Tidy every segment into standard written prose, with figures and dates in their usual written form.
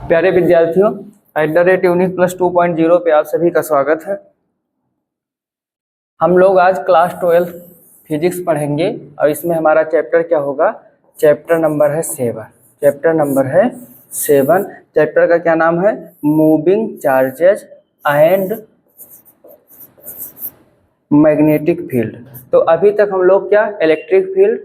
प्यारे विद्यार्थियों, unique plus 2.0 पे आप सभी का स्वागत है। हम लोग आज क्लास 12 फिजिक्स पढ़ेंगे और इसमें हमारा चैप्टर क्या होगा? चैप्टर नंबर है 7। चैप्टर का क्या नाम है? Moving charges and magnetic field. तो अभी तक हम लोग क्या इलेक्ट्रिक फील्ड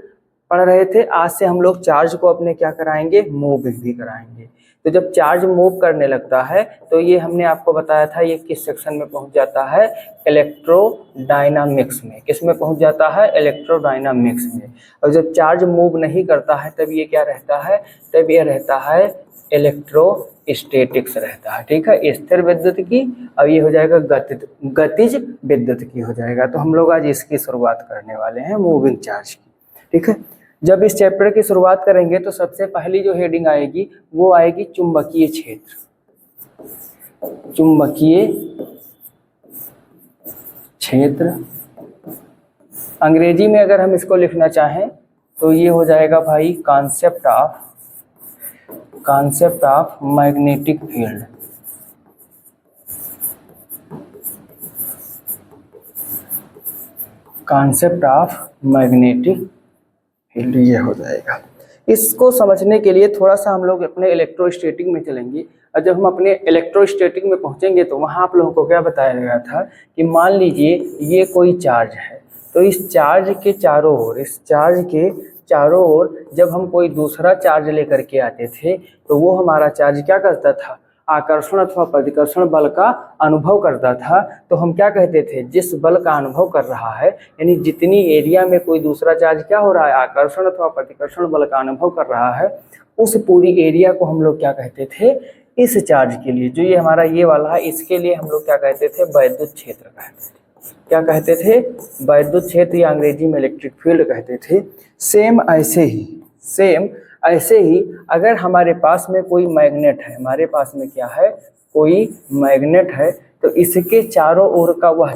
पढ़ रहे थे। आज से हम लोग चार्ज को अपने क्या कराएंगे? मूव भी कराएंगे। तो जब चार्ज मूव करने लगता है तो ये हमने आपको बताया था ये किस सेक्शन में पहुंच जाता है? इलेक्ट्रोडायनामिक्स में। किस में पहुंच जाता है? इलेक्ट्रोडायनामिक्स में। और जब चार्ज मूव नहीं करता है तब ये क्या रहता है? तब ये रहता है इलेक्ट्रोस्टैटिक्स रहता है। ठीक है, स्थिर विद्युत की। अब ये हो जाएगा गतिज विद्युत की हो जाएगा। तो हम लोग आज इसकी शुरुआत करने वाले हैं, मूविंग चार्ज की। ठीक है, जब इस चैप्टर की शुरुआत करेंगे तो सबसे पहली जो हेडिंग आएगी वो आएगी चुंबकीय क्षेत्र। चुंबकीय क्षेत्र अंग्रेजी में अगर हम इसको लिखना चाहें तो ये हो जाएगा भाई concept of magnetic field. Concept of magnetic field ये हो जाएगा। इसको समझने के लिए थोड़ा सा हम लोग अपने इलेक्ट्रोस्टैटिक में चलेंगे। और जब हम अपने इलेक्ट्रोस्टैटिक में पहुंचेंगे तो वहां आप लोगों को क्या बताया गया था कि मान लीजिए ये कोई चार्ज है, तो इस चार्ज के चारों ओर जब हम कोई दूसरा चार्ज लेकर के आते थे तो वो हमारा चार्ज क्या करता था? आकर्षण अथवा प्रतिकर्षण बल का अनुभव करता था। तो हम क्या कहते थे? जिस बल का अनुभव कर रहा है, यानी जितनी एरिया में कोई दूसरा चार्ज क्या हो रहा है? आकर्षण अथवा प्रतिकर्षण बल का अनुभव कर रहा है, उस पूरी एरिया को हम लोग क्या कहते थे? इस चार्ज के लिए, जो ये हमारा ये वाला है, इसके लिए हम लोग क्या कहते थे? वैद्युत क्षेत्र कहते थे। क्या कहते थे? वैद्युत क्षेत्र या अंग्रेजी में इलेक्ट्रिक फील्ड कहते थे। सेम ऐसे ही अगर हमारे पास में कोई मैग्नेट है, हमारे पास में क्या है? कोई मैग्नेट है, तो इसके चारों ओर का वह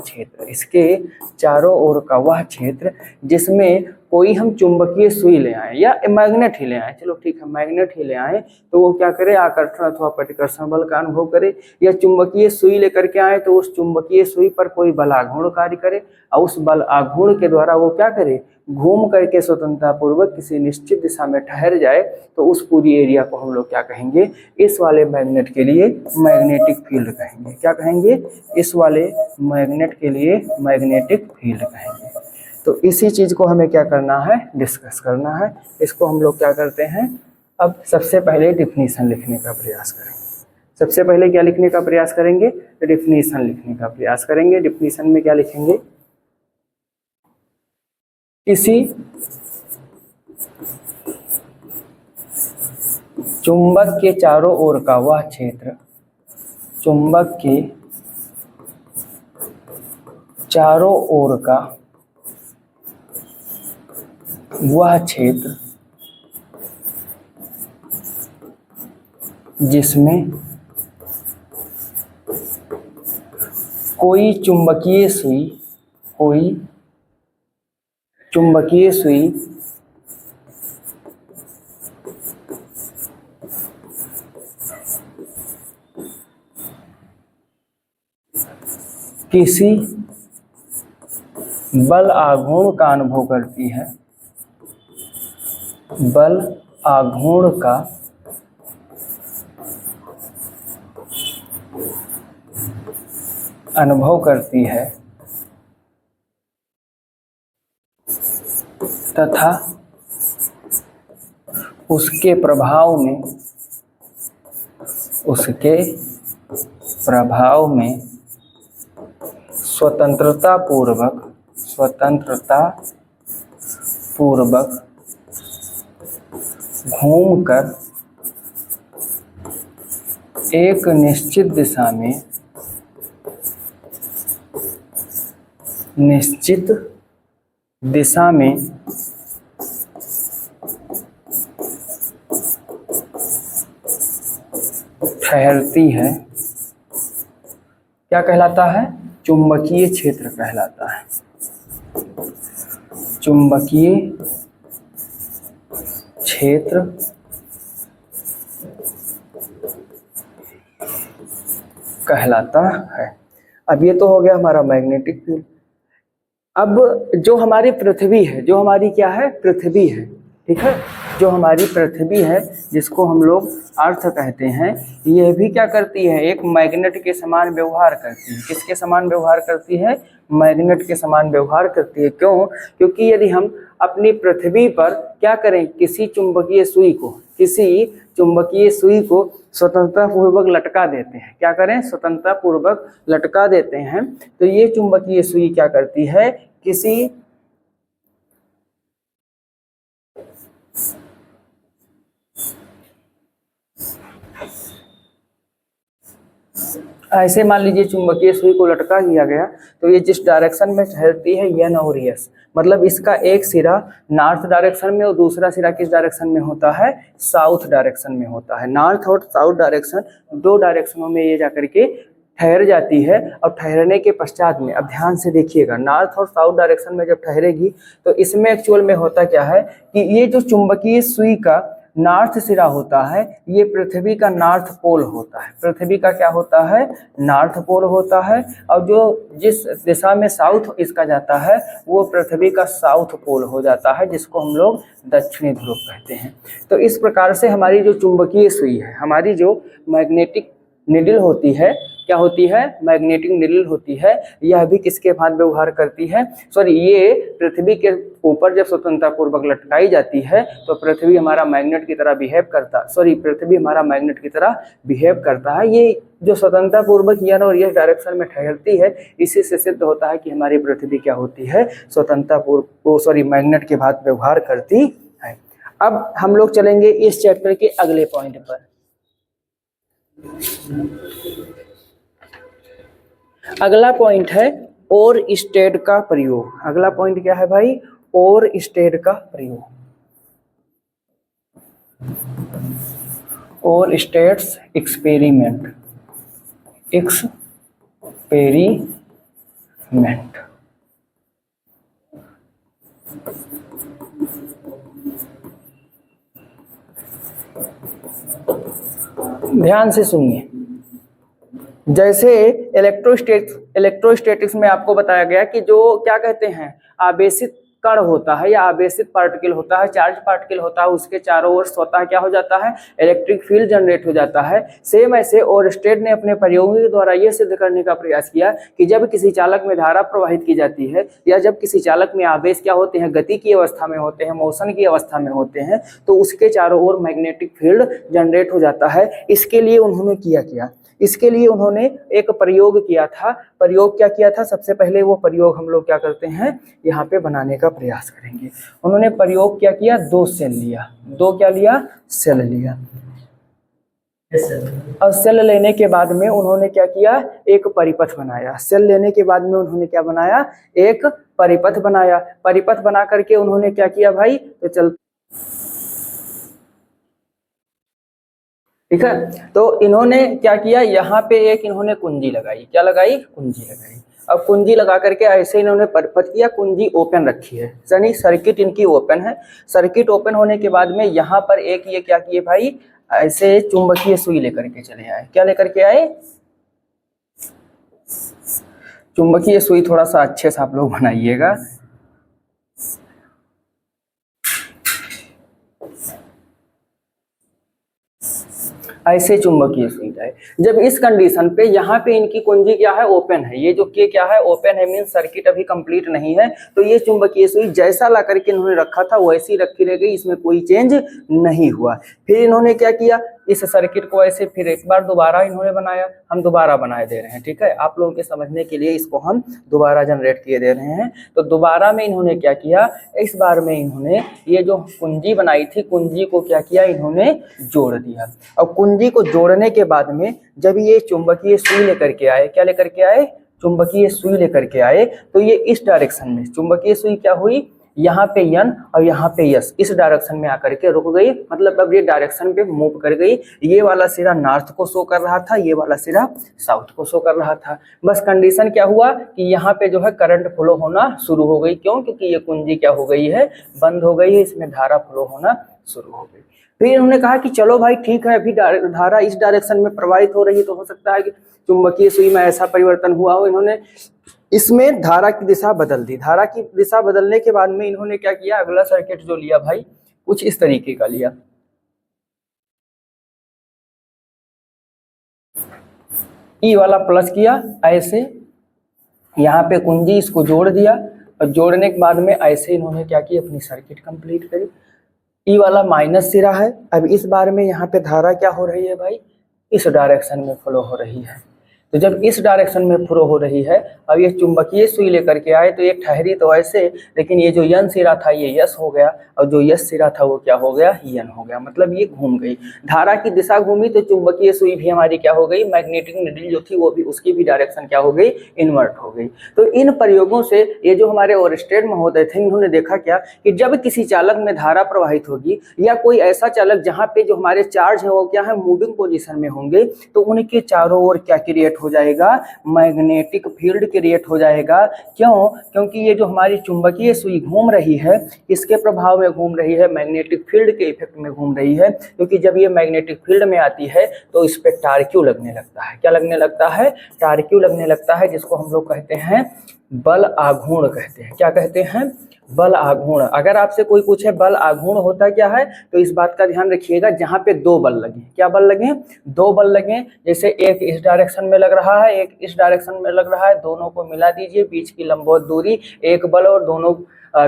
क्षेत्र जिसमें कोई हम चुंबकीय सुई ले आए या मैग्नेट ही ले आए, चलो ठीक है मैग्नेट ही ले आए, तो वो क्या करे? आकर्षण अथवा प्रतिकर्षण बल का अनुभव करे। या चुंबकीय सुई लेकर के आए तो उस चुंबकीय सुई पर कोई बल आघूर्ण कार्य करे और उस बल आघूर्ण के द्वारा वो क्या करे? घूम करके स्वतंत्रता पूर्वक किसी निश्चित दिशा में ठहर जाए। तो उस पूरी एरिया को हम लोग क्या कहेंगे? इस वाले मैग्नेट के लिए मैग्नेटिक फील्ड कहेंगे। क्या कहेंगे? इस वाले मैग्नेट के लिए मैग्नेटिक फील्ड कहेंगे। तो इसी चीज को हमें क्या करना है? डिस्कस करना है। इसको हम लोग क्या करते हैं? अब सबसे पहले डिफिनीशन लिखने का प्रयास करेंगे। सबसे पहले क्या लिखने का प्रयास करेंगे? डिफिनीशन लिखने का प्रयास करेंगे। डिफिनीशन में क्या लिखेंगे? किसी चुंबक के चारों ओर का वह क्षेत्र, चुंबक के चारों ओर का वह क्षेत्र जिसमें कोई चुंबकीय सुई किसी बल आघूर्ण का अनुभव करती है, बल आघूर्ण का अनुभव करती है तथा उसके प्रभाव में स्वतंत्रता पूर्वक घूमकर एक निश्चित दिशा में ठहरती है। क्या कहलाता है? चुंबकीय क्षेत्र कहलाता है। चुंबकीय क्षेत्र कहलाता है। अब ये तो हो गया हमारा मैग्नेटिक फील्ड। अब जो हमारी पृथ्वी है, जो हमारी क्या है, पृथ्वी है, ठीक है, जो हमारी पृथ्वी है जिसको हम लोग अर्थ कहते हैं, यह भी क्या करती है, एक मैग्नेट के समान व्यवहार करती है। किसके समान व्यवहार करती है, मैग्नेट के समान व्यवहार करती है। क्यों? क्योंकि यदि हम अपनी पृथ्वी पर क्या करें, किसी चुंबकीय सुई को स्वतंत्रता पूर्वक लटका देते हैं, क्या करें, स्वतंत्रता पूर्वक लटका देते हैं, तो ये चुंबकीय सुई क्या करती है, किसी ऐसे मान लीजिए चुंबकीय सुई को लटका दिया गया, तो ये जिस डायरेक्शन में ठहरती है एन और एस, मतलब इसका एक सिरा नॉर्थ डायरेक्शन में और दूसरा सिरा किस डायरेक्शन में होता है, साउथ डायरेक्शन में होता है। नॉर्थ और साउथ डायरेक्शन, दो डायरेक्शनों में ये जाकर के ठहर जाती है। और ठहरने के पश्चात में, अब ध्यान से देखिएगा, नॉर्थ और साउथ डायरेक्शन में जब ठहरेगी तो इसमें एक्चुअल में होता क्या है कि ये जो चुंबकीय सुई का नॉर्थ सिरा होता है, ये पृथ्वी का नॉर्थ पोल होता है। पृथ्वी का क्या होता है, नॉर्थ पोल होता है। और जो जिस दिशा में साउथ इसका जाता है वो पृथ्वी का साउथ पोल हो जाता है, जिसको हम लोग दक्षिणी ध्रुव कहते हैं। तो इस प्रकार से हमारी जो चुंबकीय सुई है, हमारी जो मैग्नेटिक निडल होती है, क्या होती है, मैग्नेटिक निडल होती है, यह भी किसके भांति व्यवहार करती है, ये पृथ्वी के ऊपर जब स्वतंत्रता पूर्वक लटकाई जाती है तो पृथ्वी हमारा मैग्नेट की तरह बिहेव करता, पृथ्वी हमारा मैग्नेट की तरह बिहेव करता है। ये जो स्वतंत्रता पूर्वक एन और एस डायरेक्शन में ठहरती है, इसी से सिद्ध होता है कि हमारी पृथ्वी क्या होती है, स्वतंत्रता पूर्वक मैग्नेट के भांति व्यवहार करती है। अब हम लोग चलेंगे इस चैप्टर के अगले पॉइंट पर। अगला पॉइंट है और स्टेट का प्रयोग। अगला पॉइंट क्या है भाई, और स्टेट का प्रयोग, और स्टेट्स एक्सपेरिमेंट। ध्यान से सुनिए। जैसे इलेक्ट्रोस्टैटिक्स में आपको बताया गया कि जो क्या कहते हैं, आवेशित कण होता है या आवेशित पार्टिकल होता है, चार्ज पार्टिकल होता है, उसके चारों ओर स्वतः क्या हो जाता है, इलेक्ट्रिक फील्ड जनरेट हो जाता है। सेम ऐसे ओरस्टेड ने अपने प्रयोगों के द्वारा यह सिद्ध करने का प्रयास किया कि जब किसी चालक में धारा प्रवाहित की जाती है या जब किसी चालक में आवेश क्या होते हैं, गति की अवस्था में होते हैं, मोशन की अवस्था में होते हैं, तो उसके चारों ओर मैग्नेटिक फील्ड जनरेट हो जाता है। इसके लिए उन्होंने इसके लिए उन्होंने एक प्रयोग किया था। प्रयोग क्या किया था, सबसे पहले वो प्रयोग हम लोग क्या करते हैं, यहाँ पे बनाने का प्रयास करेंगे। उन्होंने प्रयोग क्या किया, दो सेल लिया। सेल लिया। और सेल लेने के बाद में उन्होंने क्या किया, एक परिपथ बनाया। सेल लेने के बाद में उन्होंने क्या बनाया, एक परिपथ बनाया। परिपथ बना करके उन्होंने क्या किया भाई, तो चल ठीक है। तो इन्होंने क्या किया, यहाँ पे एक इन्होंने कुंजी लगाई। क्या लगाई, कुंजी लगाई। अब कुंजी लगा करके ऐसे इन्होंने परिपथ किया, कुंजी ओपन रखी है, यानी सर्किट इनकी ओपन है। सर्किट ओपन होने के बाद में यहाँ पर एक ये क्या किए भाई, ऐसे चुंबकीय सुई लेकर के चले आए। क्या लेकर के आए, चुंबकीय सुई। थोड़ा सा अच्छे से आप लोग बनाइएगा। ऐसे चुंबकीय सुई है। जब इस कंडीशन पे यहाँ पे इनकी कुंजी क्या है, ओपन है। ये जो के क्या है, ओपन है, मीन सर्किट अभी कंप्लीट नहीं है। तो ये चुंबकीय सुई जैसा ला करके इन्होंने रखा था वैसी रखी रह गई, इसमें कोई चेंज नहीं हुआ। फिर इन्होंने क्या किया, इस सर्किट को ऐसे फिर एक बार दोबारा इन्होंने बनाया। हम दोबारा बनाए दे रहे हैं, ठीक है, आप लोगों के समझने के लिए इसको हम दोबारा जनरेट किए दे रहे हैं। तो दोबारा में इन्होंने क्या किया, इस बार में इन्होंने ये जो कुंजी बनाई थी, कुंजी को क्या किया, इन्होंने जोड़ दिया। और कुंजी को जोड़ने के बाद में जब ये चुंबकीय सुई लेकर के आए, क्या लेकर के आए, चुंबकीय सुई लेकर के आए, तो ये इस डायरेक्शन में चुंबकीय सुई क्या हुई, यहाँ पे एन और यहाँ पे एस, इस डायरेक्शन में आकर के रुक गई। मतलब अब ये डायरेक्शन पे मूव कर गई। ये वाला सिरा नॉर्थ को शो कर रहा था, ये वाला सिरा साउथ को शो कर रहा था। बस कंडीशन क्या हुआ कि यहाँ पे जो है करंट फ्लो होना शुरू हो गई। क्यों, क्योंकि ये कुंजी क्या हो गई है, बंद हो गई है, इसमें धारा फ्लो होना शुरू हो गई। फिर इन्होंने कहा कि चलो भाई ठीक है, अभी धारा इस डायरेक्शन में प्रवाहित हो रही है, तो हो सकता है कि चुंबकीय सुई में ऐसा परिवर्तन हुआ हो। इन्होंने इसमें धारा की दिशा बदल दी। धारा की दिशा बदलने के बाद में इन्होंने क्या किया, अगला सर्किट जो लिया भाई कुछ इस तरीके का लिया। ई वाला प्लस किया ऐसे, यहाँ पे कुंजी इसको जोड़ दिया, और जोड़ने के बाद में ऐसे इन्होंने क्या किया, अपनी सर्किट कंप्लीट करी। ई वाला माइनस सिरा है। अब इस बार में यहाँ पे धारा क्या हो रही है भाई, इस डायरेक्शन में फ्लो हो रही है। तो जब इस डायरेक्शन में फ्लो हो रही है, अब ये चुंबकीय सुई लेकर के आए तो ये ठहरी तो ऐसे, लेकिन ये जो यन सिरा था ये यस हो गया, और जो यस सिरा था वो क्या हो गया, यन हो गया। मतलब ये घूम गई, धारा की दिशा घूमी, तो चुंबकीय सुई भी हमारी क्या हो गई, मैग्नेटिक नीडल जो थी वो भी, उसकी भी डायरेक्शन क्या हो गई, इन्वर्ट हो गई। तो इन प्रयोगों से ये जो हमारे ओरस्टेड महोदय थे, इन्होंने देखा क्या कि जब किसी चालक में धारा प्रवाहित होगी, या कोई ऐसा चालक जहाँ पे जो हमारे चार्ज है वो क्या है, मूविंग पोजिशन में होंगे, तो उनके चारों ओर क्या क्रिएट हो जाएगा, मैग्नेटिक फील्ड क्रिएट हो जाएगा। क्यों? क्योंकि ये जो हमारी चुंबकीय सुई घूम रही है, इसके प्रभाव में घूम रही है, मैग्नेटिक फील्ड के इफेक्ट में घूम रही है। क्योंकि जब ये मैग्नेटिक फील्ड में आती है तो इस पे टारक्यू लगने लगता है। क्या लगने लगता है, टारक्यू लगने लगता है, जिसको हम लोग कहते हैं बल आघूर्ण कहते हैं। क्या कहते हैं, बल आघूर्ण। अगर आपसे कोई पूछे बल आघूर्ण होता क्या है, तो इस बात का ध्यान रखिएगा, जहां पे दो बल लगे, क्या बल लगे, दो बल लगे, जैसे एक इस डायरेक्शन में लग रहा है, एक इस डायरेक्शन में लग रहा है, दोनों को मिला दीजिए, बीच की लंबवत दूरी एक बल, और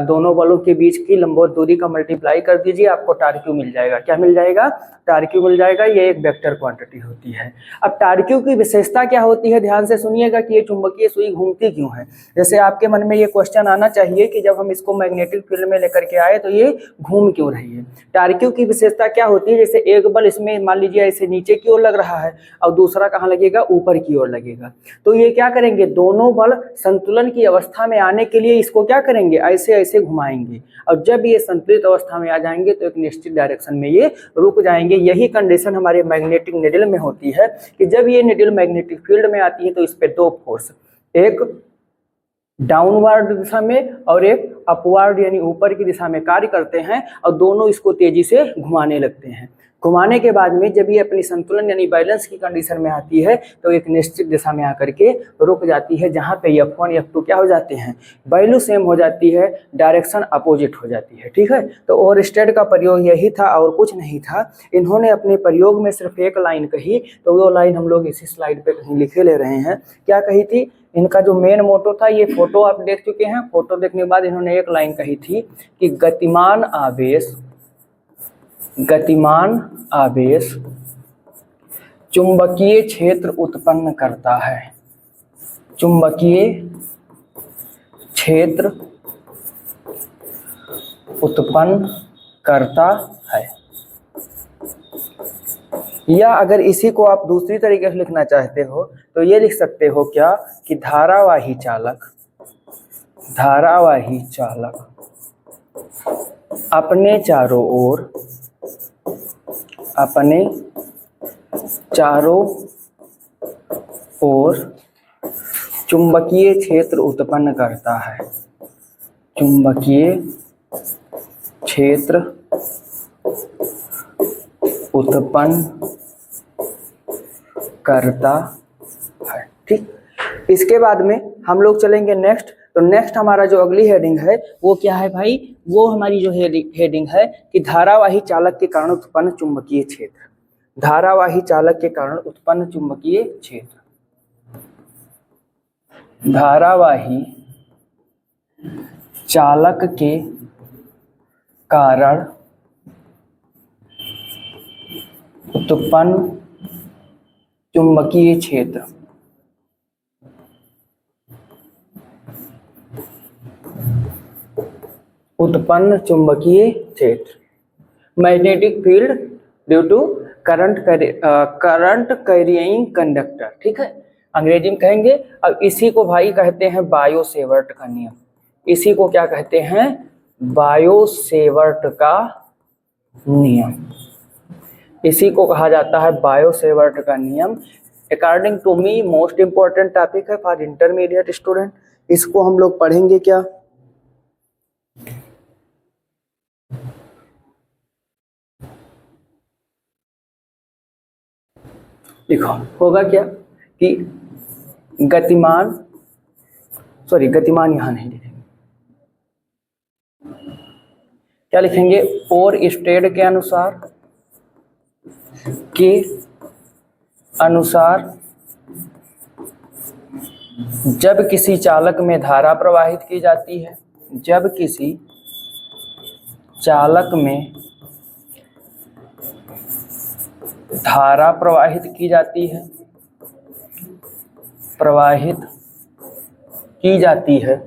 दोनों बलों के बीच की लंबवत दूरी का मल्टीप्लाई कर दीजिए, आपको टारक्यू मिल जाएगा। क्या मिल जाएगा, टारक्यू मिल जाएगा। ये एक वेक्टर क्वांटिटी होती है। अब टारक्यू की विशेषता क्या होती है, ध्यान से सुनिएगा कि ये चुंबकीय सुई घूमती क्यों है। जैसे आपके मन में ये क्वेश्चन आना चाहिए कि जब हम इसको मैग्नेटिक फील्ड में लेकर के आए तो ये घूम क्यों रही है। टारक्यू की विशेषता क्या होती है, जैसे एक बल इसमें मान लीजिए ऐसे नीचे की ओर लग रहा है, और दूसरा कहाँ लगेगा, ऊपर की ओर लगेगा। तो ये क्या करेंगे, दोनों बल संतुलन की अवस्था में आने के लिए इसको क्या करेंगे, ऐसे ऐसे घुमाएंगे, और जब ये संतुलित अवस्था में आ जाएंगे तो एक निश्चित डायरेक्शन में ये रुक जाएंगे। यही कंडीशन हमारे मैग्नेटिक निडल में होती है कि जब ये निडल मैग्नेटिक फील्ड में आती है तो इस पे दो फोर्स, एक डाउनवर्ड दिशा में और एक अपवर्ड यानी ऊपर की दिशा में कार्य करते हैं, और दोनों इसको तेजी से घुमाने लगते हैं। घुमाने के बाद में जब ये अपनी संतुलन यानी बैलेंस की कंडीशन में आती है तो एक निश्चित दिशा में आकर के रुक जाती है, जहाँ पे F1 F2 क्या हो जाते हैं, वैल्यू सेम हो जाती है, डायरेक्शन अपोजिट हो जाती है। ठीक है, तो ओरस्टेड का प्रयोग यही था और कुछ नहीं था। इन्होंने अपने प्रयोग में सिर्फ एक लाइन कही, तो वो लाइन हम लोग इसी स्लाइड पे कहीं लिखे ले रहे हैं। क्या कही थी, इनका जो मेन मोटो था, ये फोटो आप देख चुके हैं, फोटो देखने के बाद इन्होंने एक लाइन कही थी कि गतिमान आवेश चुंबकीय क्षेत्र उत्पन्न करता है, चुंबकीय क्षेत्र उत्पन्न करता है। या अगर इसी को आप दूसरी तरीके से लिखना चाहते हो तो ये लिख सकते हो क्या कि धारावाही चालक अपने चारों ओर चुंबकीय क्षेत्र उत्पन्न करता है, चुंबकीय क्षेत्र उत्पन्न करता है। ठीक, इसके बाद में हम लोग चलेंगे नेक्स्ट। तो नेक्स्ट हमारा जो अगली हेडिंग है वो क्या है भाई, वो हमारी जो हेडिंग है कि धारावाही चालक के कारण उत्पन्न चुंबकीय क्षेत्र, धारावाही चालक के कारण उत्पन्न चुंबकीय क्षेत्र, धारावाही चालक के कारण उत्पन्न चुंबकीय क्षेत्र, उत्पन्न चुंबकीय क्षेत्र, magnetic field due to current carrying conductor. ठीक है, अंग्रेजी में कहेंगे। अब इसी को भाई कहते हैं बायो सेवर्ट का नियम। इसी को क्या कहते हैं, बायो सेवर्ट का नियम। इसी को कहा जाता है बायो सेवर्ट का नियम। According to me most important topic है फॉर इंटरमीडिएट स्टूडेंट। इसको हम लोग पढ़ेंगे क्या, देखो होगा क्या कि गतिमान, सॉरी गतिमान यहां नहीं लिखेंगे, क्या लिखेंगे, और स्टेट के अनुसार जब किसी चालक में धारा प्रवाहित की जाती है, जब किसी चालक में धारा प्रवाहित की जाती है,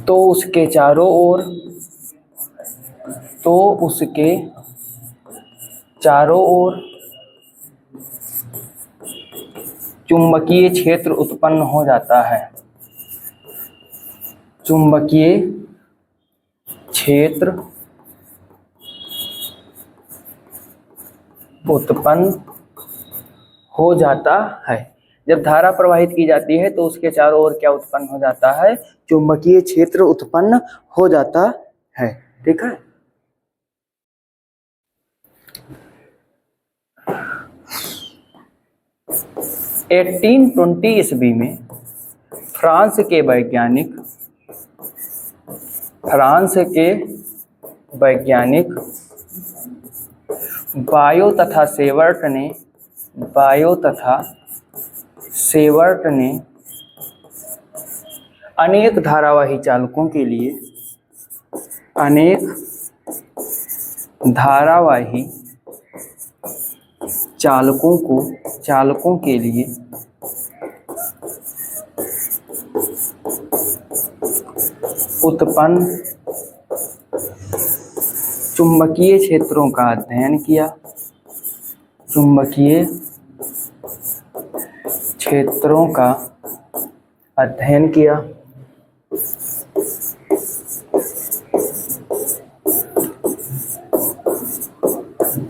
तो उसके चारों ओर चुंबकीय क्षेत्र उत्पन्न हो जाता है, चुंबकीय क्षेत्र उत्पन्न हो जाता है। जब धारा प्रवाहित की जाती है तो उसके चारों ओर क्या उत्पन्न हो जाता है, चुंबकीय क्षेत्र उत्पन्न हो जाता है। ठीक है, एटीन 20 ईस्वी में फ्रांस के वैज्ञानिक बायो तथा सेवर्ट ने अनेक धारावाही चालकों के लिए चालकों के लिए उत्पन्न चुंबकीय क्षेत्रों का अध्ययन किया, चुंबकीय क्षेत्रों का अध्ययन किया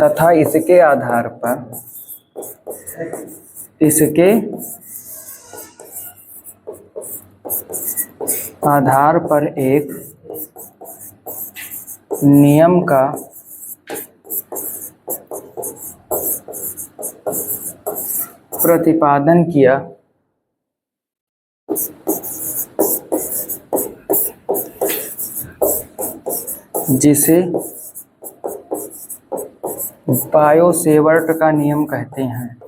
तथा इसके आधार पर एक नियम का प्रतिपादन किया, जिसे बायो सेवर्ट का नियम कहते हैं।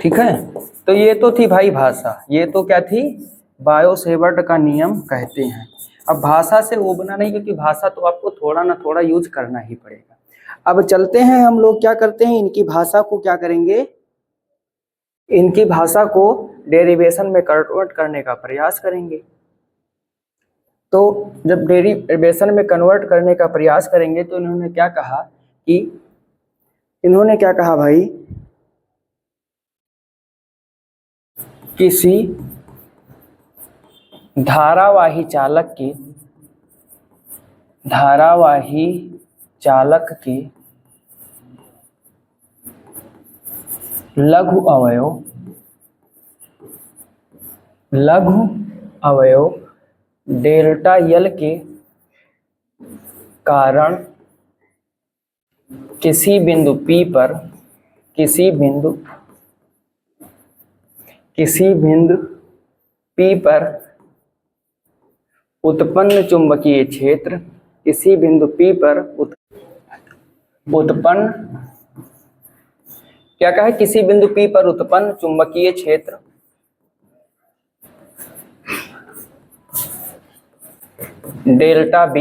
ठीक है, तो ये तो थी भाई भाषा, ये तो क्या थी, बायो सेवर्ट का नियम कहते हैं। अब भाषा से उबना नहीं, क्योंकि भाषा तो आपको थोड़ा ना थोड़ा यूज करना ही पड़ेगा। अब चलते हैं, हम लोग क्या करते हैं, इनकी भाषा को क्या करेंगे, इनकी भाषा को डेरिवेशन में कन्वर्ट करने का प्रयास करेंगे। तो जब डेरिवेशन में कन्वर्ट करने का प्रयास करेंगे तो इन्होंने क्या कहा कि, इन्होंने क्या कहा भाई, किसी धारावाही चालक के लघु अवयव डेल्टा यल के कारण किसी बिंदु P पर उत्पन्न चुंबकीय क्षेत्र, किसी बिंदु P पर उत्पन्न क्या कहा, किसी बिंदु P पर उत्पन्न चुंबकीय क्षेत्र डेल्टा B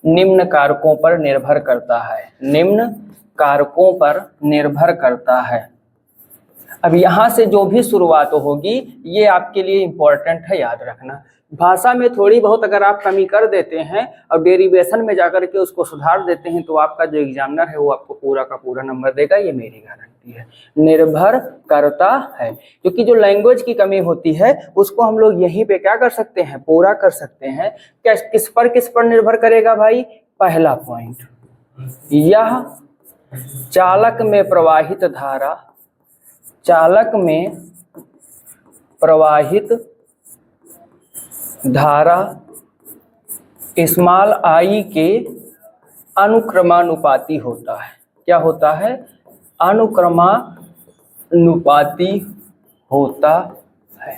निम्न कारकों पर निर्भर करता है। अब यहाँ से जो भी शुरुआत होगी ये आपके लिए इम्पोर्टेंट है, याद रखना। भाषा में थोड़ी बहुत अगर आप कमी कर देते हैं और डेरिवेशन में जाकर के उसको सुधार देते हैं तो आपका जो एग्जामिनर है वो आपको पूरा का पूरा नंबर देगा, ये मेरी गारंटी है। निर्भर करता है, क्योंकि जो लैंग्वेज की कमी होती है उसको हम लोग यहीं पे क्या कर सकते हैं, पूरा कर सकते हैं। क्या किस पर निर्भर करेगा भाई, पहला पॉइंट, यह चालक में प्रवाहित धारा स्मॉल आई के अनुक्रमानुपाती होता है। क्या होता है? अनुक्रमानुपाती होता है।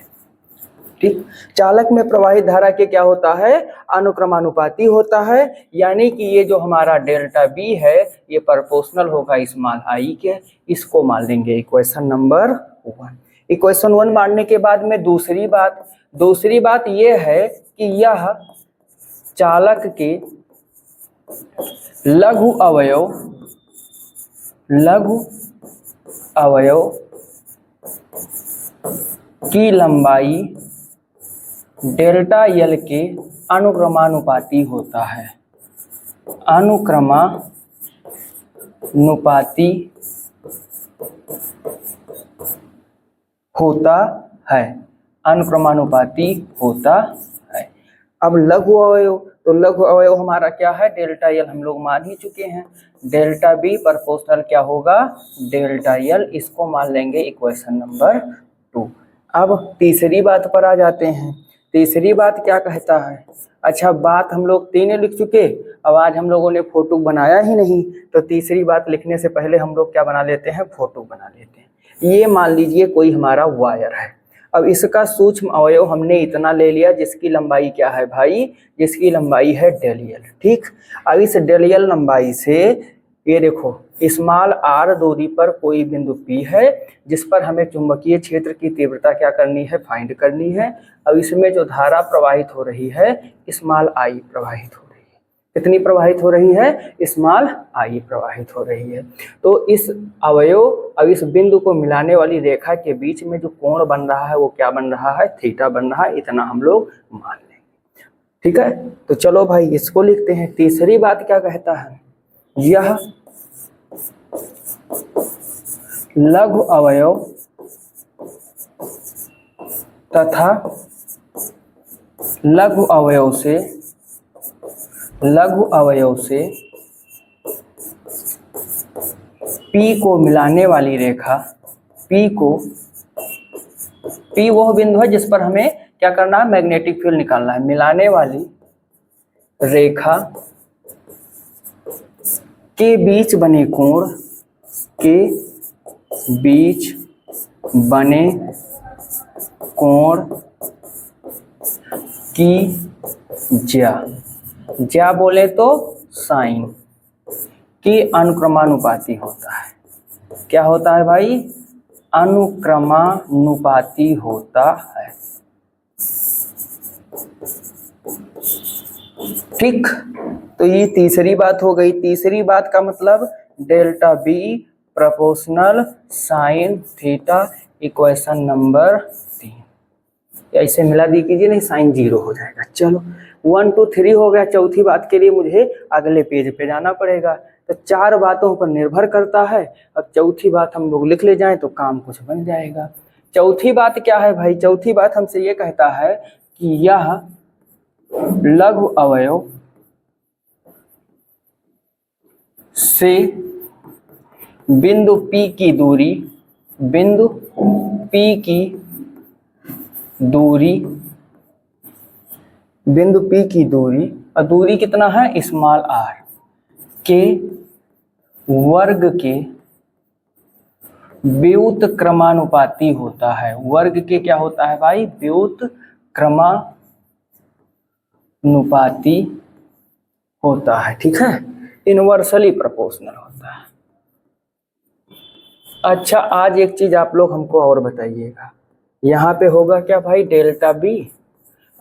ठीक, चालक में प्रवाहित धारा के क्या होता है? अनुक्रमानुपाती होता है, यानी कि ये जो हमारा डेल्टा बी है ये प्रोपोर्शनल होगा स्मॉल आई के। इसको मान लेंगे इक्वेशन नंबर 1। इक्वेशन 1 मानने के बाद में दूसरी बात ये है कि यह चालक के लघु अवयव की लंबाई डेल्टा एल के अनुक्रमानुपाती होता है। अनुक्रमानुपाती होता है। अनुक्रमानुपाती होता है। अब लघु अवयव, तो लघु अवयव हमारा क्या है? डेल्टा एल हम लोग मान ही चुके हैं। डेल्टा बी प्रोपोर्शनल क्या होगा? Delta L. इसको मान लेंगे इक्वेशन नंबर 2। अब तीसरी बात पर आ जाते हैं। तीसरी बात क्या कहता है? अच्छा, बात हम लोग 3 लिख चुके, अब आज हम लोगों ने फोटो बनाया ही नहीं, तो तीसरी बात लिखने से पहले हम लोग क्या बना लेते हैं? फोटो बना लेते हैं। ये मान लीजिए कोई हमारा वायर है। अब इसका सूक्ष्म अवयव हमने इतना ले लिया जिसकी लंबाई क्या है भाई? जिसकी लंबाई है डेल एल। ठीक, अब इस डेल एल लंबाई से ये देखो स्मॉल आर दूरी पर कोई बिंदु P है जिस पर हमें चुंबकीय क्षेत्र की तीव्रता क्या करनी है? फाइंड करनी है। अब इसमें जो धारा प्रवाहित हो रही है स्मॉल आई प्रवाहित हो रही है। कितनी प्रवाहित हो रही है? स्मॉल आई प्रवाहित हो रही है। तो इस अवयव अब इस बिंदु को मिलाने वाली रेखा के बीच में जो कोण बन रहा है वो क्या बन रहा है? थीटा बन रहा है। इतना हम लोग मान लेंगे। ठीक है, तो चलो भाई इसको लिखते हैं। तीसरी बात क्या कहता है? यह लघु अवयव तथा लघु अवयव से P को मिलाने वाली रेखा, P वह बिंदु है जिस पर हमें क्या करना है? मैग्नेटिक फील्ड निकालना है। मिलाने वाली रेखा के बीच बने कोण, के बीच बने कोण की ज्या बोले तो साइन की अनुक्रमानुपाती होता है। क्या होता है भाई? अनुक्रमानुपाती होता है। ठीक, तो ये तीसरी बात हो गई। तीसरी बात का मतलब delta B proportional sine theta, equation number 3। ऐसे मिला दी कीजिए, नहीं साइन 0 हो जाएगा। चलो 1 2 3 हो गया। चौथी बात के लिए मुझे अगले पेज पे जाना पड़ेगा, तो 4 बातों पर निर्भर करता है। अब चौथी बात हम लोग लिख ले जाएं तो काम कुछ बन जाएगा। चौथी बात क्या है भाई? चौथी बात हमसे ये कहता है कि यह लघु अवयव से बिंदु P की दूरी, बिंदु P की दूरी, और दूरी कितना है? स्मॉल आर के वर्ग के व्युत क्रमानुपाती होता है। वर्ग के क्या होता है भाई? व्युत क्रमानुपाती होता है। ठीक है, इनवर्सली प्रोपोर्शनल होता है। अच्छा, आज एक चीज आप लोग हमको और बताइएगा, यहाँ पे होगा क्या भाई? डेल्टा बी,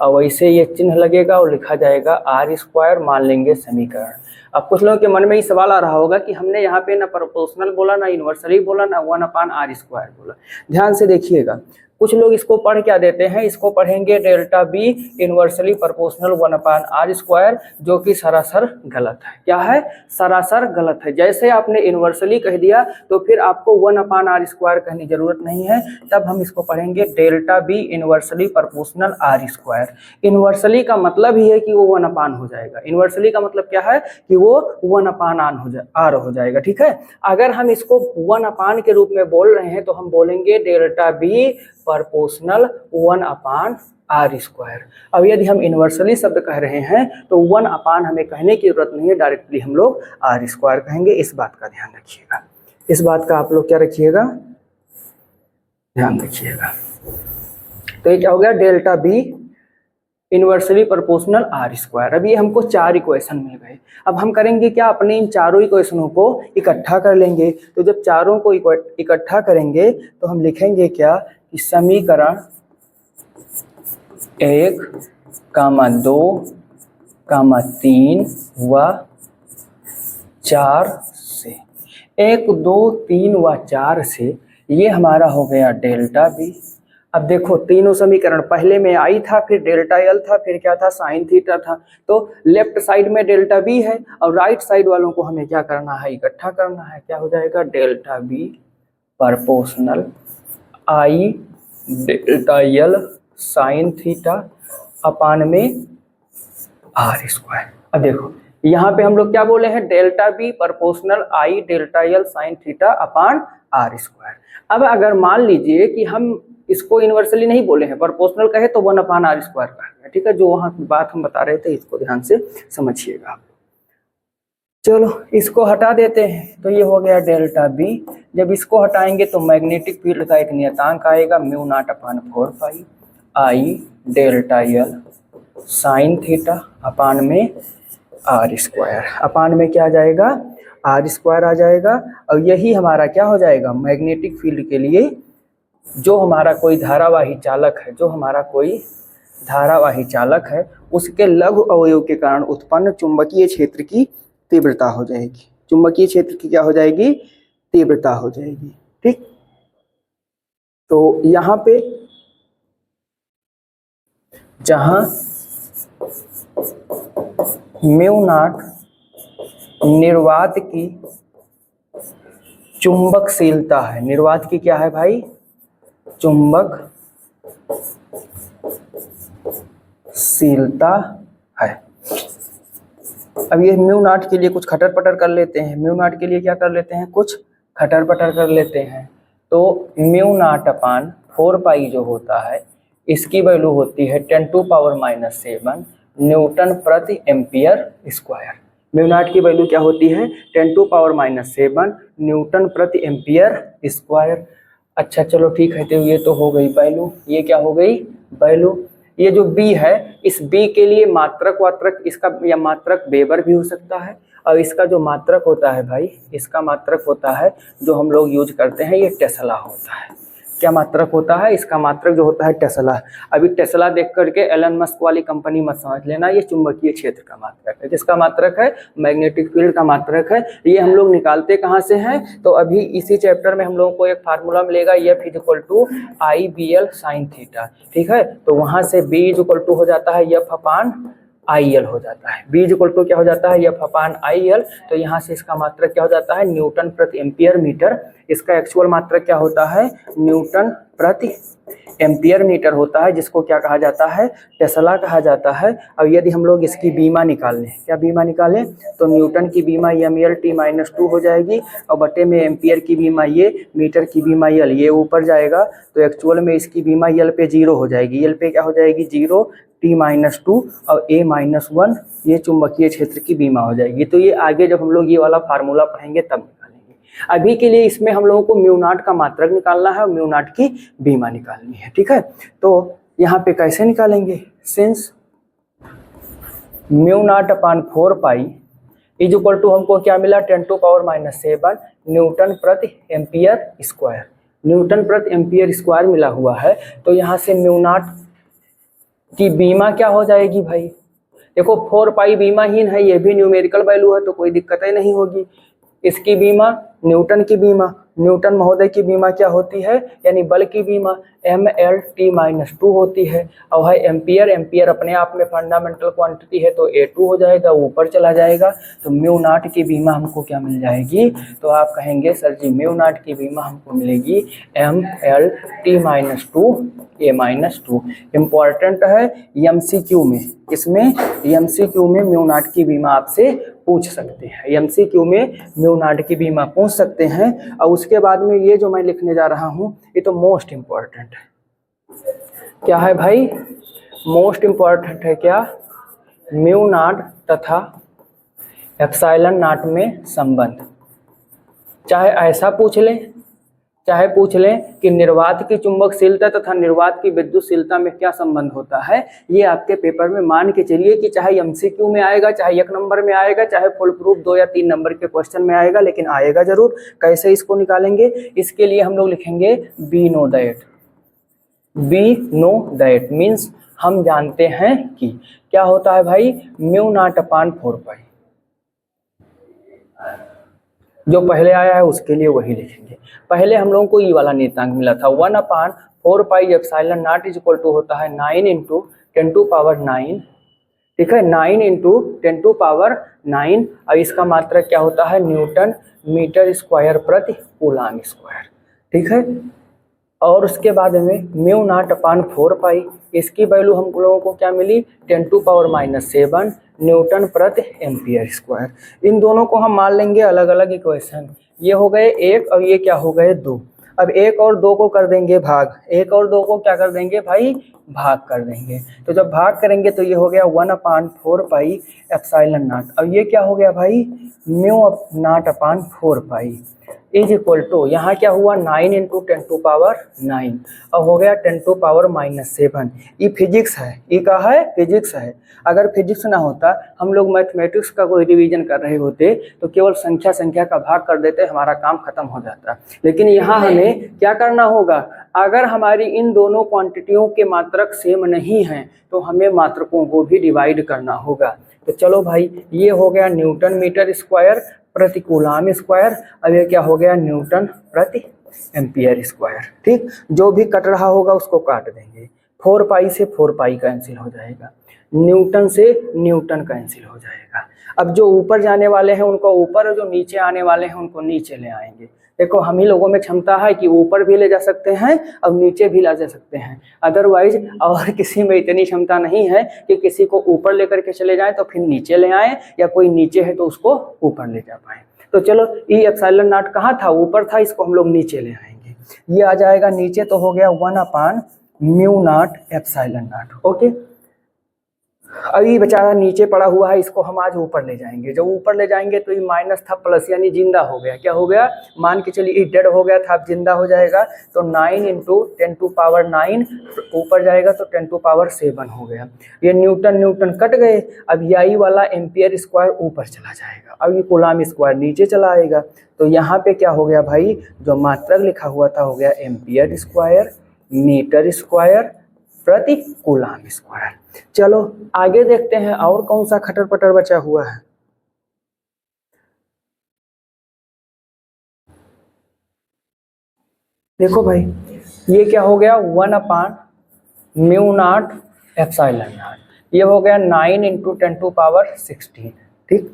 और वैसे ये चिन्ह लगेगा और लिखा जाएगा r², मान लेंगे समीकरण। अब कुछ लोगों के मन में ही सवाल आ रहा होगा कि हमने यहाँ पे ना प्रोपोर्शनल बोला, ना इन्वर्सली बोला, ना 1/r² बोला। ध्यान से देखिएगा, कुछ लोग इसको पढ़ क्या देते हैं? इसको पढ़ेंगे delta b inversely proportional 1/r², जो कि सरासर गलत है। क्या है? सरासर गलत है। जैसे आपने इन्वर्सली कह दिया तो फिर आपको 1/r² कहने की जरूरत नहीं है। तब हम इसको पढ़ेंगे delta b inversely proportional r²। Inversely का मतलब ही है कि वो 1/r हो जाएगा। इन्वर्सली का मतलब क्या है? कि वो 1/r हो जाएगा। ठीक है, अगर हम इसको 1/r के रूप में बोल रहे हैं तो हम बोलेंगे डेल्टा बी प्रोपोर्शनल 1/r²। अब यदि हम इन्वर्सली शब्द कह रहे हैं तो 1/ हमें कहने की जरूरत नहीं है, डायरेक्टली हम लोग r² कहेंगे। इस बात का ध्यान रखिएगा, इस बात का आप लोग क्या रखिएगा, ध्यान रखिएगा। तो ये क्या हो गया, delta b inversely proportional r²। अब ये हमको 4 इक्वेशन मिल गए। अब हम करेंगे क्या, अपने इन चारों इक्वेशनों को इकट्ठा कर लेंगे। तो जब चारों को इकट्ठा करेंगे तो हम लिखेंगे क्या कि समीकरण 1, 2, 3 व 4 से 1, 2, 3 व 4 से ये हमारा हो गया डेल्टा बी। अब देखो तीनों समीकरण, पहले में आई था, फिर डेल्टा एल था, फिर क्या था, साइन थीटा था। तो लेफ्ट साइड में डेल्टा बी है और राइट साइड वालों को हमें क्या करना है, इकट्ठा करना है। क्या हो जाएगा, delta B proportional I delta L sine theta upon में r²। अब देखो यहाँ पे हम लोग क्या बोले हैं, delta B proportional I delta L sine theta upon r²। अब अगर मान लीजिए कि हम इसको इन्वर्सली नहीं बोले हैं, प्रोपोर्शनल कहे तो 1/r² कहेंगे, ठीक है। जो वहाँ की बात हम बता रहे थे, इसको ध्यान से समझिएगा। चलो इसको हटा देते हैं, तो ये हो गया डेल्टा बी। जब इसको हटाएंगे तो मैग्नेटिक फील्ड का एक नियतांक आएगा μ0/4π I delta L sine theta upon में r²। अपान में क्या आ जाएगा, r² आ जाएगा। और यही हमारा क्या हो जाएगा, मैग्नेटिक फील्ड के लिए जो हमारा कोई धारावाही चालक है, जो हमारा कोई धारावाही चालक है, उसके लघु अवयव के कारण उत्पन्न चुंबकीय क्षेत्र की तीव्रता हो जाएगी। चुंबकीय क्षेत्र की क्या हो जाएगी, तीव्रता हो जाएगी, ठीक। तो यहाँ पे जहां μ0 निर्वात की चुंबकशीलता है, निर्वात की क्या है भाई, चुंबकशीलता है। अब ये μ0 के लिए कुछ खटर पटर कर लेते हैं, μ0 के लिए क्या कर लेते हैं, कुछ खटर पटर कर लेते हैं। तो μ0/4π जो होता है, इसकी वैल्यू होती है 10⁻⁻7 न्यूटन प्रति एम्पियर स्क्वायर। μ0 की वैल्यू क्या होती है, 10⁻⁻7 न्यूटन प्रति एम्पियर स्क्वायर। अच्छा चलो ठीक है, तो ये तो हो गई वैल्यू, ये क्या हो गई वैल्यू। ये जो b है, इस b के लिए मात्रक वात्रक इसका, या मात्रक वेबर भी हो सकता है, और इसका जो मात्रक होता है भाई, इसका मात्रक होता है जो हम लोग यूज करते हैं, ये टेस्ला होता है। क्या मात्रक होता है, इसका मात्रक जो होता है टेस्ला। अभी टेस्ला देख करके एलन मस्क वाली कंपनी मत समझ लेना, ये चुंबकीय क्षेत्र का मात्रक है। किसका मात्रक है, मैग्नेटिक फील्ड का मात्रक है। ये हम लोग निकालते कहाँ से हैं, तो अभी इसी चैप्टर में हम लोगों को एक फार्मूला मिलेगा, F = IBL sin थीटा, ठीक है। तो वहाँ से B = हो जाता है F/IL हो जाता है। B = क्या हो जाता है, F/IL। तो यहाँ से इसका मात्रक क्या हो जाता है, न्यूटन प्रति एम्पियर मीटर। इसका एक्चुअल मात्रक क्या होता है, न्यूटन प्रति एम्पियर मीटर होता है, जिसको क्या कहा जाता है, टेस्ला कहा जाता है। और यदि हम लोग इसकी बीमा निकाल लें, क्या बीमा निकालें, तो न्यूटन की बीमा mL/t-2 हो जाएगी, और बटे में एम्पियर की बीमा ये, मीटर की बीमा L, ये ऊपर जाएगा। तो एक्चुअल में इसकी बीमा L पे 0 हो जाएगी, L पे क्या हो जाएगी 0, t-2 और a-1, ये चुंबकीय क्षेत्र की बीमा हो जाएगी। तो ये आगे जब हम लोग ये वाला फार्मूला पढ़ेंगे तब निकालेंगे। अभी के लिए इसमें हम लोगों को μ0 का मात्रक निकालना है और μ0 की बीमा निकालनी है, ठीक है। तो यहाँ पे कैसे निकालेंगे, सिंस μ0/4π = हमको क्या मिला, 10⁻⁷ न्यूटन प्रति एम्पियर स्क्वायर। न्यूटन प्रति एम्पियर स्क्वायर मिला हुआ है, तो यहाँ से μ0 की बीमा क्या हो जाएगी भाई, देखो 4π बीमाहीन है, ये भी न्यूमेरिकल वैल्यू है, तो कोई दिक्कत ही नहीं होगी। इसकी बीमा, न्यूटन की बीमा, न्यूटन महोदय की बीमा क्या होती है, यानी बल की बीमा mL/t-2 होती है। और है एम्पियर, एम्पियर अपने आप में फंडामेंटल क्वांटिटी है, तो A2 हो जाएगा, ऊपर चला जाएगा। तो μ0 की बीमा हमको क्या मिल जाएगी, तो आप कहेंगे सर जी μ0 की बीमा हमको मिलेगी mL/t-2 A-2। इम्पॉर्टेंट है MCQ में, इसमें MCQ में μ0 की बीमा आपसे पूछ सकते हैं, MCQ में μ0 की बीमा पूछ सकते हैं। और उसके बाद में ये जो मैं लिखने जा रहा हूँ, ये तो मोस्ट इम्पॉर्टेंट है, क्या है भाई, मोस्ट इम्पॉर्टेंट है क्या, म्यू नॉट तथा एप्सिलॉन नॉट में संबंध। चाहे ऐसा पूछ लें, चाहे पूछ लें कि निर्वात की चुंबकशीलता तथा निर्वात की विद्युतशीलता में क्या संबंध होता है, ये आपके पेपर में मान के चलिए कि चाहे एमसीक्यू में आएगा, चाहे 1 नंबर में आएगा, चाहे फुल प्रूफ 2 या 3 नंबर के क्वेश्चन में आएगा, लेकिन आएगा जरूर। कैसे इसको निकालेंगे, इसके लिए हम लोग लिखेंगे be know that. Be know that means हम जानते हैं कि क्या होता है भाई, म्यू नॉट अपान 4 पाई। जो पहले आया है उसके लिए वही लिखेंगे। पहले हम लोगों को ये वाला नियतांक मिला था 1/4 pi epsilon not is equal to होता है 9 × 10⁹। ठीक है, 9 × 10⁹। और इसका मात्रक क्या होता है, न्यूटन मीटर स्क्वायर प्रति कूलम स्क्वायर। ठीक है, और उसके बाद में म्यू नॉट अपान 4 पाई, इसकी वैल्यू हम लोगों को क्या मिली, 10⁻⁷ न्यूटन प्रति एम्पियर स्क्वायर। इन दोनों को हम मान लेंगे अलग अलग इक्वेशन। ये हो गए 1 और ये क्या हो गए 2। अब 1 और 2 को कर देंगे भाग, 1 और 2 को क्या कर देंगे भाई, भाग कर देंगे। तो जब भाग करेंगे तो ये हो गया 1/4 पाई एप्सिलॉन नॉट। अब ये क्या हो गया भाई, mu naught upon 4 pi is equal to, यहाँ क्या हुआ 9 × 10⁹ और हो गया 10⁻⁷। ये फिजिक्स है, ये क्या है, फिजिक्स है। अगर फिजिक्स ना होता, हम लोग मैथमेटिक्स का कोई रिवीजन कर रहे होते तो केवल संख्या का भाग कर देते, हमारा काम खत्म हो जाता। लेकिन यहाँ हमें क्या करना होगा, अगर हमारी इन दोनों क्वांटिटियों के मात्रक सेम नहीं हैं तो हमें मात्रकों को भी डिवाइड करना होगा। तो चलो भाई, ये हो गया न्यूटन मीटर स्क्वायर प्रति कूलम स्क्वायर। अब ये क्या हो गया, न्यूटन प्रति एम्पियर स्क्वायर। ठीक, जो भी कट रहा होगा उसको काट देंगे। 4 पाई से 4 पाई कैंसिल हो जाएगा, न्यूटन से न्यूटन कैंसिल हो जाएगा। अब जो ऊपर जाने वाले हैं उनको ऊपर, और जो नीचे आने वाले हैं उनको नीचे ले आएंगे। देखो, हम ही लोगों में क्षमता है कि ऊपर भी ले जा सकते हैं और नीचे भी ला जा सकते हैं। अदरवाइज और किसी में इतनी क्षमता नहीं है कि किसी को ऊपर लेकर के चले जाएं तो फिर नीचे ले आएं, या कोई नीचे है तो उसको ऊपर ले जा पाए। तो चलो, ये एप्सिलॉन नॉट कहाँ था, ऊपर था, इसको हम लोग नीचे ले आएंगे। ये आ जाएगा नीचे, तो हो गया 1/म्यू नॉट एप्सिलॉन नॉट। ओके, अब ये बेचारा नीचे पड़ा हुआ है, इसको हम आज ऊपर ले जाएंगे। जब ऊपर ले जाएंगे तो ये माइनस था प्लस, यानी जिंदा हो गया। क्या हो गया, मान के चलिए ये डेड हो गया था, अब जिंदा हो जाएगा। तो 9 × 10⁹ ऊपर जाएगा तो 10⁷ हो गया। ये न्यूटन न्यूटन कट गए। अब यही वाला एम्पियर स्क्वायर ऊपर चला जाएगा, अब ये कूलम स्क्वायर नीचे चला आएगा। तो यहाँ पे क्या हो गया भाई, जो मात्रक लिखा हुआ था हो गया एम्पियर स्क्वायर मीटर स्क्वायर प्रति कूलम स्क्वायर। चलो आगे देखते हैं और कौन सा खटर पटर बचा हुआ है। देखो भाई, ये क्या हो गया 1/म्यू नॉट एप्सिलॉन नॉट, ये हो गया 9 × 10⁻16। ठीक,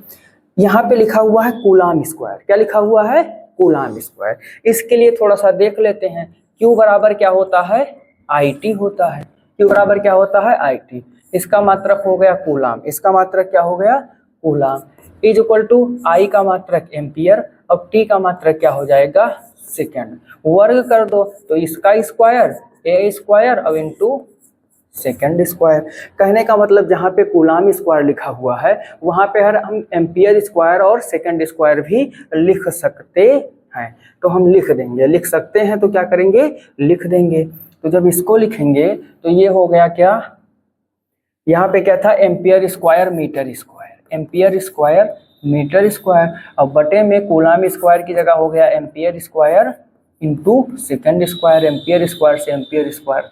यहाँ पे लिखा हुआ है कूलम स्क्वायर। क्या लिखा हुआ है, कूलम स्क्वायर। इसके लिए थोड़ा सा देख लेते हैं। Q बराबर क्या होता है, IT होता है। Q बराबर क्या होता है, IT। इसका मात्रक हो गया कूलम, इसका मात्रक क्या हो गया, coulomb. Is equal to I का मात्रक एम्पियर, अब T का मात्रक क्या हो जाएगा, सेकेंड। वर्ग कर दो तो इसका स्क्वायर A स्क्वायर अब इंटू सेकेंड स्क्वायर। कहने का मतलब जहाँ पे कूलम स्क्वायर लिखा हुआ है वहाँ पे हम एम्पियर स्क्वायर और सेकेंड स्क्वायर भी लिख सकते हैं। तो हम लिख देंगे, लिख सकते हैं तो क्या करेंगे, लिख देंगे। तो जब इसको लिखेंगे तो ये हो गया क्या, यहाँ पे क्या था, ampere square metre square, ampere square metre square. अब बटे में कूलम स्क्वायर की जगह हो गया ampere square into second square. Ampere square से एम्पियर स्क्वायर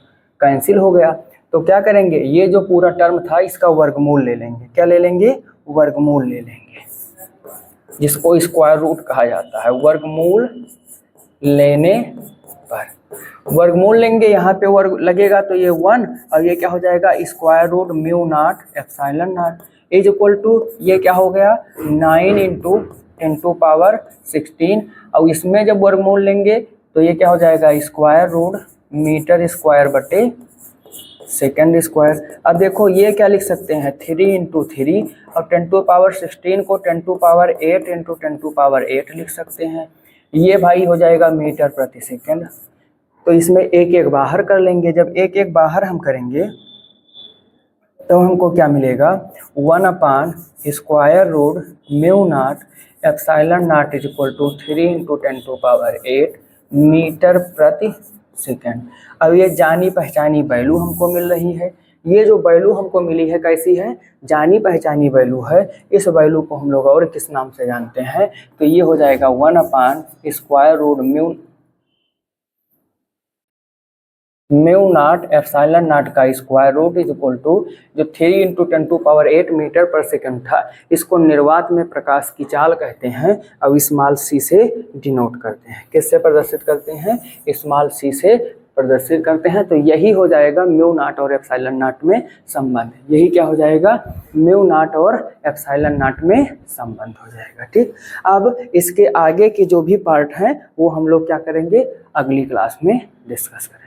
कैंसिल हो गया। तो क्या करेंगे, ये जो पूरा टर्म था इसका वर्गमूल ले लेंगे। क्या ले लेंगे, वर्गमूल ले लेंगे, जिसको स्क्वायर रूट कहा जाता है। वर्गमूल लेने पर वर्गमूल लेंगे, यहाँ पे वर्ग लगेगा तो ये 1 और ये क्या हो जाएगा, square root mu nought epsilon not is equal to, ये क्या हो गया 9 × 10⁻16। और इसमें जब वर्गमूल लेंगे तो ये क्या हो जाएगा, स्क्वायर रूट मीटर स्क्वायर बटे सेकेंड स्क्वायर। अब देखो ये क्या लिख सकते हैं, 3 × 3 और 10⁻16 को 10⁸ × 10⁸ लिख सकते हैं। ये भाई हो जाएगा मीटर प्रति सेकेंड। तो इसमें एक एक बाहर कर लेंगे। जब एक एक बाहर हम करेंगे तो हमको क्या मिलेगा, 1/√μ0 epsilon not is equal to 3 × 10⁸ metre प्रति सेकेंड। अब ये जानी पहचानी वैल्यू हमको मिल रही है। ये जो वैल्यू हमको मिली है कैसी है, जानी पहचानी वैल्यू है। इस वैल्यू को हम लोग और किस नाम से जानते हैं, तो ये हो जाएगा 1/√μ0 एप्सिलॉन नॉट का square root is equal to जो 3 × 10⁸ मीटर पर सेकंड था, इसको निर्वात में प्रकाश की चाल कहते हैं। अब स्मॉल सी से डिनोट करते हैं, किससे प्रदर्शित करते हैं, स्मॉल सी से प्रदर्शित करते हैं। तो यही हो जाएगा μ0 और एप्सिलॉन नॉट में संबंध। यही क्या हो जाएगा, μ0 और एप्सिलॉन नॉट में संबंध हो जाएगा। ठीक, अब इसके आगे के जो भी पार्ट हैं वो हम लोग क्या करेंगे, अगली क्लास में डिस्कस करेंगे।